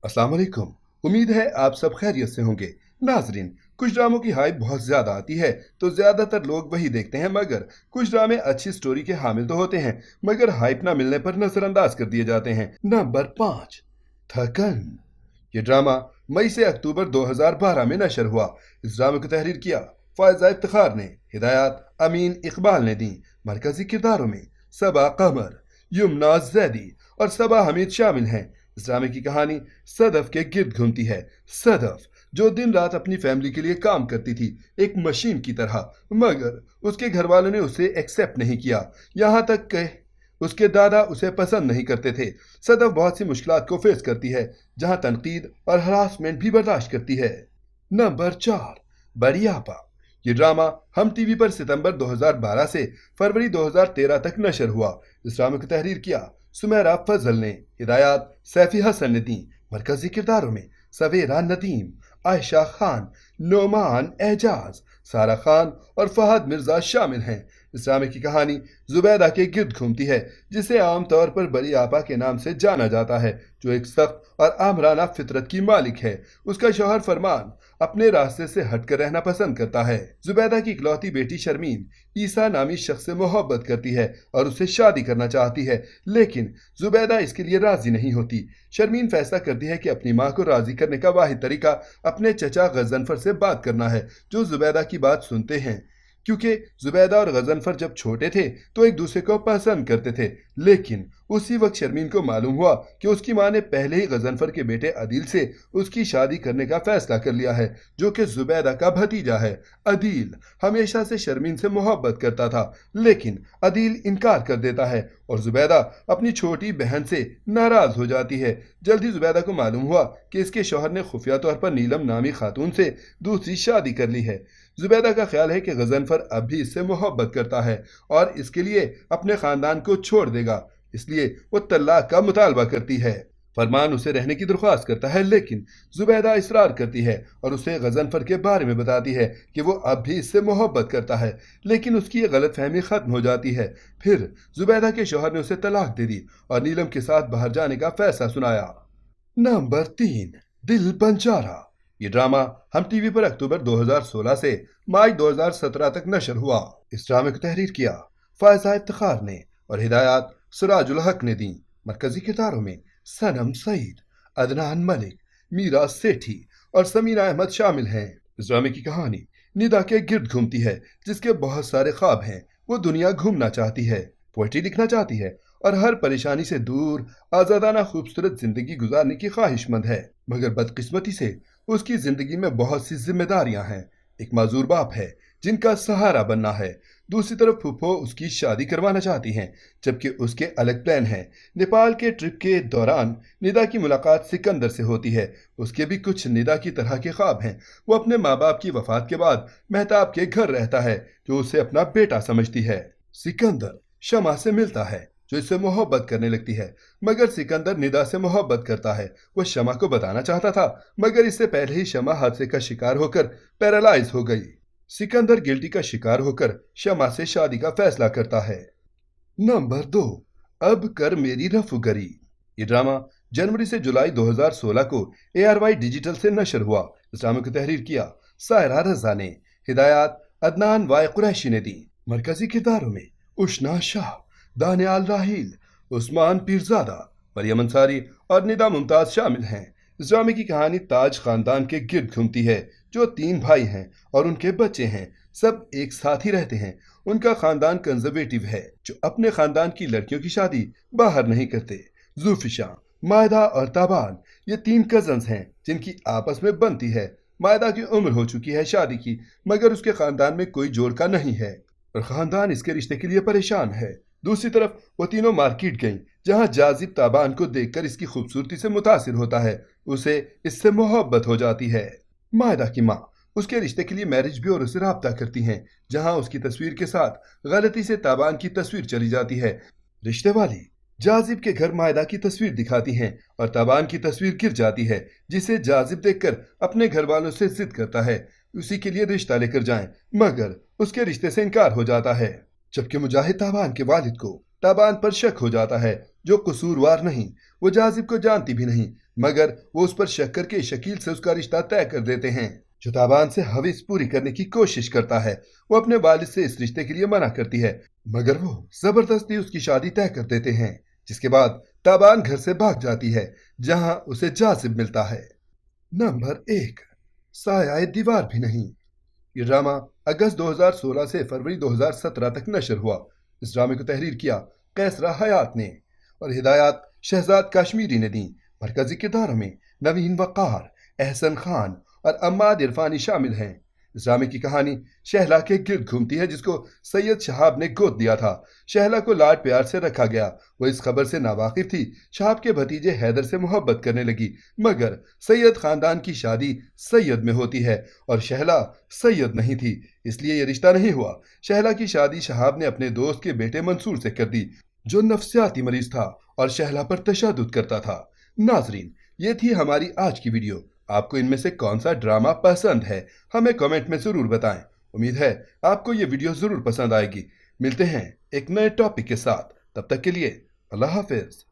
अस्सलाम वालेकुम। उम्मीद है आप सब खैरियत से होंगे। नाजरीन, कुछ ड्रामों की हाइप बहुत ज्यादा आती है तो ज्यादातर लोग वही देखते हैं, मगर कुछ ड्रामे अच्छी स्टोरी के हामिल तो होते हैं मगर हाइप ना मिलने पर नजरअंदाज कर दिए जाते हैं। नंबर 5, थकन। ये ड्रामा मई से अक्टूबर 2012 में नशर हुआ। इस ड्रामे को तहरीर किया फायजा इफ्तिखार ने, हिदायत अमीन इकबाल ने दी। मरकजी किरदारों में सबा कमर, युमना जैदी और सबा हमीद शामिल हैं। इस ड्रामे की कहानी सदफ के गिर्द घूमती है। सदफ जो दिन रात अपनी फैमिली के लिए काम करती थी, एक मशीन की तरह, मगर उसके घर वालों ने उसे एक्सेप्ट नहीं किया। यहाँ तक कि उसके दादा उसे पसंद नहीं करते थे। सदफ बहुत सी मुश्किलात को फेस करती है, जहां तनकीद और हरासमेंट भी बर्दाश्त करती है। नंबर 4, बड़ी आपा। ये ड्रामा हम टीवी पर सितंबर 2012 से फरवरी 2013 तक नशर हुआ। इस ड्रामे को तहरीर किया सुमेरा फजल ने, हिदायत सैफी हसन ने दी। मरकजी किरदारों में सवेरा नदीम, आयशा खान, नोमान एजाज, सारा खान और फहद मिर्जा शामिल हैं। इस ड्रामे की कहानी जुबैदा के गिर्द घूमती है, जिसे आमतौर पर बड़ी आपा के नाम से जाना जाता है, जो एक सख्त और आमराना फितरत की मालिक है। उसका शौहर फरमान अपने रास्ते से हटकर रहना पसंद करता है। जुबैदा की इकलौती बेटी शर्मीन ईसा नामी शख्स से मोहब्बत करती है और उससे शादी करना चाहती है, लेकिन जुबैदा इसके लिए राजी नहीं होती। शर्मीन फैसला करती है कि अपनी माँ को राजी करने का वाहिद तरीका अपने चचा गजनफर से बात करना है, जो जुबैदा की बात सुनते हैं। क्योंकि जुबैदा और गजनफर जब छोटे थे तो एक दूसरे को पसंद करते थे, लेकिन उसी वक्त शर्मीन को मालूम हुआ कि उसकी माँ ने पहले ही गजनफर के बेटे अदील से उसकी शादी करने का फैसला कर लिया है, जो कि जुबैदा का भतीजा है। अदील हमेशा से शर्मीन से मोहब्बत करता था, लेकिन अदील इनकार कर देता है और जुबैदा अपनी छोटी बहन से नाराज हो जाती है। जल्दी जुबैदा को मालूम हुआ कि इसके शौहर ने खुफिया तौर पर नीलम नामी खातून से दूसरी शादी कर ली है। जुबैदा का ख्याल है कि गजनफर अब भी इससे मोहब्बत करता है और इसके लिए अपने खानदान को छोड़ देगा, इसलिए वो तलाक का मुतालबा करती है। फरमान उसे रहने की दरख्वास्त करता है, लेकिन जुबैदा इसरार करती है और उसे गजनफर के बारे में बताती है कि वो अब भी इससे मोहब्बत करता है, लेकिन उसकी ये गलत फहमी खत्म हो जाती है। फिर जुबैदा के शौहर ने उसे तलाक दे दी और नीलम के साथ बाहर जाने का फैसला सुनाया। नंबर 3, दिल बंजारा। ये ड्रामा हम टीवी पर अक्टूबर 2016 से मई 2017 तक नशर हुआ। इस ड्रामे को तहरीर किया फायजा इफ्तिखार ने और हिदायत सिराजुल हक ने दी। मरकजी किरदारों में सनम सईद, अदनान मलिक, मीरा सेठी और समीना अहमद शामिल हैं। इस ड्रामे की कहानी निदा के गिर्द घूमती है, जिसके बहुत सारे ख्वाब हैं। वो दुनिया घूमना चाहती है, पोएट्री लिखना चाहती है और हर परेशानी से दूर आजादाना खूबसूरत जिंदगी गुजारने की ख्वाहिशमंद है, मगर बदकिस्मती से उसकी जिंदगी में बहुत सी जिम्मेदारियां हैं। एक माजूर बाप है जिनका सहारा बनना है। दूसरी तरफ फूफो उसकी शादी करवाना चाहती हैं, जबकि उसके अलग प्लान हैं। नेपाल के ट्रिप के दौरान निदा की मुलाकात सिकंदर से होती है। उसके भी कुछ निदा की तरह के ख्वाब हैं। वो अपने माँ बाप की वफात के बाद मेहताब के घर रहता है, जो उसे अपना बेटा समझती है। सिकंदर शमा से मिलता है, जो इससे मोहब्बत करने लगती है, मगर सिकंदर निदा से मोहब्बत करता है। वो शमा को बताना चाहता था, मगर इससे पहले ही शमा हादसे का शिकार होकर पैरालाइज हो गई। सिकंदर गिल्टी का शिकार होकर शमा से शादी का फैसला करता है। नंबर 2, अब कर मेरी रफूगरी। ये ड्रामा जनवरी से जुलाई 2016 को ARY डिजिटल से नशर हुआ। इस ड्रामे को तहरीर किया सायरा रजा ने, हिदायत अदनान वाय कुरैशी ने दी। मरकजी किरदारों में उशना शाह, दानियाल राहील, उस्मान पीरजादा, मरियम अंसारी और निदा मुमताज शामिल हैं। इस ड्रामे की कहानी ताज खानदान के गिर्द घूमती है, जो 3 भाई हैं और उनके बच्चे हैं। सब एक साथ ही रहते हैं। उनका खानदान कंजर्वेटिव है, जो अपने खानदान की लड़कियों की शादी बाहर नहीं करते। जुल्फिशा, मायदा और ताबान ये 3 कजन्स हैं जिनकी आपस में बनती है। मायदा की उम्र हो चुकी है शादी की, मगर उसके खानदान में कोई जोड़का नहीं है और खानदान इसके रिश्ते के लिए परेशान है। दूसरी तरफ वो तीनों मार्केट गईं, जहां जाजिब ताबान को देखकर इसकी खूबसूरती से मुतासिर होता है। उसे इससे मोहब्बत हो जाती है। मायदा की माँ उसके रिश्ते के लिए मैरिज ब्यूरो से राब्ता करती हैं, जहां उसकी तस्वीर के साथ गलती से ताबान की तस्वीर चली जाती है। रिश्ते वाली जाजिब के घर मायदा की तस्वीर दिखाती हैं और ताबान की तस्वीर गिर जाती है, जिसे जाजिब देखकर अपने घर वालों से जिद करता है उसी के लिए रिश्ता लेकर जाएं, मगर उसके रिश्ते से इनकार हो जाता है। जबकि मुजाहिद ताबान के वालिद को ताबान पर शक हो जाता है, जो कसूरवार नहीं। वो जाजिब को जानती भी नहीं, मगर वो उस पर शक करके शकील से उसका रिश्ता तय कर देते हैं, जो ताबान से हविस पूरी करने की कोशिश करता है। वो अपने वालिद से इस रिश्ते के लिए मना करती है, मगर वो जबरदस्ती उसकी शादी तय कर देते हैं, जिसके बाद ताबान घर से भाग जाती है, जहां उसे जाजिब मिलता है। नंबर 1, साया दीवार भी नहीं। ये ड्रामा अगस्त 2016 से फरवरी 2017 तक नशर हुआ। इस ड्रामे को तहरीर किया कैसरा हयात ने और हिदायत शहजाद कश्मीरी ने दी। मरकजी किरदारों में नवीन वक़ार, एहसन खान और अम्माद इरफानी शामिल हैं। इस ड्रामे की कहानी शहला के गिर्द घूमती है, जिसको सैयद शहाब ने गोद दिया था। शहला को लाड प्यार से रखा गया। वो इस खबर से नावाकिफ थी। शहाब के भतीजे हैदर से मोहब्बत करने लगी, मगर सैयद खानदान की शादी सैयद में होती है और शहला सैयद नहीं थी, इसलिए ये रिश्ता नहीं हुआ। शहला की शादी शहाब ने अपने दोस्त के बेटे मंसूर से कर दी, जो नफ्सियाती मरीज था और शहला पर तशद्दुद करता था। नाजरीन, ये थी हमारी आज की वीडियो। आपको इनमें से कौन सा ड्रामा पसंद है, हमें कमेंट में ज़रूर बताएं। उम्मीद है आपको ये वीडियो ज़रूर पसंद आएगी। मिलते हैं एक नए टॉपिक के साथ, तब तक के लिए अल्लाह हाफिज।